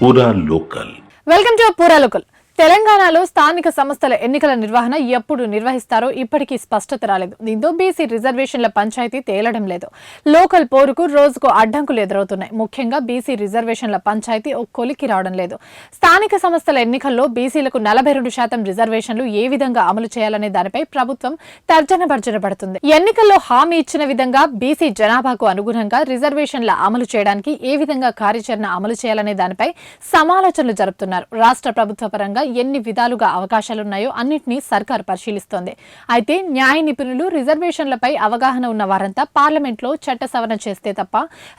పూరా local. Welcome to పూరా local. తెలంగాణలో స్థానిక సంస్థల ఎన్నికల నిర్వహణ ఎప్పుడు నిర్వహిస్తారో ఇప్పటికీ స్పష్టత రాలేదు. దీంతో బీసీ రిజర్వేషన్ల పంచాయతీ తేలడం లేదు. లోకల్ పోరుకు రోజుకు అడ్డంకులు ఎదురవుతున్నాయి. ముఖ్యంగా బీసీ రిజర్వేషన్ల పంచాయతీ ఒక కొలికి రావడం లేదు. స్థానిక సంస్థల ఎన్నికల్లో బీసీలకు 42% రిజర్వేషన్లు ఏ విధంగా అమలు చేయాలనే దానిపై ప్రభుత్వం తర్జన భర్జన పడుతుంది. ఎన్నికల్లో హామీ ఇచ్చిన విధంగా బీసీ జనాభాకు అనుగుణంగా రిజర్వేషన్ల అమలు చేయడానికి ఏ విధంగా కార్యాచరణ అమలు చేయాలనే దానిపై సమాలోచనలు జరుపుతున్నారు. రాష్ట్ర ప్రభుత్వ పరంగా ఎన్ని విధాలుగా అవకాశాలున్నాయో అన్నింటినీ సర్కార్ పరిశీలిస్తోంది. అయితే న్యాయ నిపుణులు రిజర్వేషన్లపై అవగాహన ఉన్న వారంతా పార్లమెంట్లో చట్ట సవరణ చేస్తే తప్ప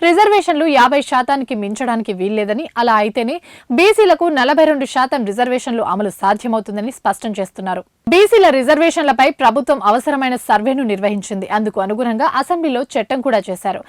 రిజర్వేషన్లు 50% మించడానికి వీల్లేదని, అలా అయితేనే బీసీలకు 42% రిజర్వేషన్లు అమలు సాధ్యమవుతుందని స్పష్టం చేస్తున్నారు. బీసీల రిజర్వేషన్లపై ప్రభుత్వం అవసరమైన సర్వేను నిర్వహించింది. అందుకు అనుగుణంగా అసెంబ్లీలో చట్టం కూడా చేశారు.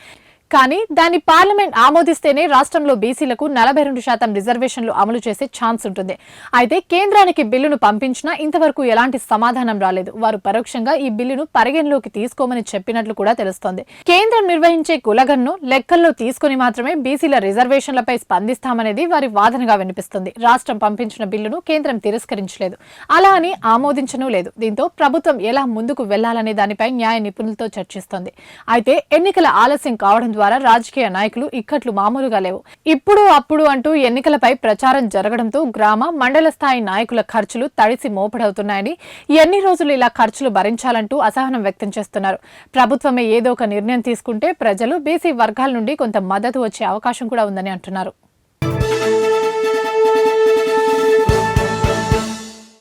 కానీ దాన్ని పార్లమెంట్ ఆమోదిస్తేనే రాష్ట్రంలో బీసీలకు 42% రిజర్వేషన్లు అమలు చేసే ఛాన్స్ ఉంటుంది. అయితే కేంద్రానికి బిల్లును పంపించినా ఇంతవరకు ఎలాంటి సమాధానం రాలేదు. వారు పరోక్షంగా ఈ బిల్లును పరిగణలోకి తీసుకోమని చెప్పినట్లు కూడా తెలుస్తోంది. కేంద్రం నిర్వహించే కులగన్ను లెక్కల్లో తీసుకుని మాత్రమే బీసీల రిజర్వేషన్లపై స్పందిస్తామనేది వారి వాదనగా వినిపిస్తుంది. రాష్ట్రం పంపించిన బిల్లును కేంద్రం తిరస్కరించలేదు, అలా అని ఆమోదించనూ లేదు. దీంతో ప్రభుత్వం ఎలా ముందుకు వెళ్లాలనే దానిపై న్యాయ నిపుణులతో చర్చిస్తోంది. అయితే ఎన్నికల ఆలస్యం కావడం ద్వారా రాజకీయ నాయకులు ఇక్కట్లు మామూలుగా లేవు. ఇప్పుడు అప్పుడు అంటూ ఎన్నికలపై ప్రచారం జరగడంతో గ్రామ మండల స్థాయి నాయకుల ఖర్చులు తడిసి మోపడవుతున్నాయని, ఎన్ని రోజులు ఇలా ఖర్చులు భరించాలంటూ అసహనం వ్యక్తం చేస్తున్నారు. ప్రభుత్వమే ఏదో ఒక నిర్ణయం తీసుకుంటే ప్రజలు బీసీ వర్గాల నుండి కొంత మద్దతు వచ్చే అవకాశం కూడా ఉందని అంటున్నారు.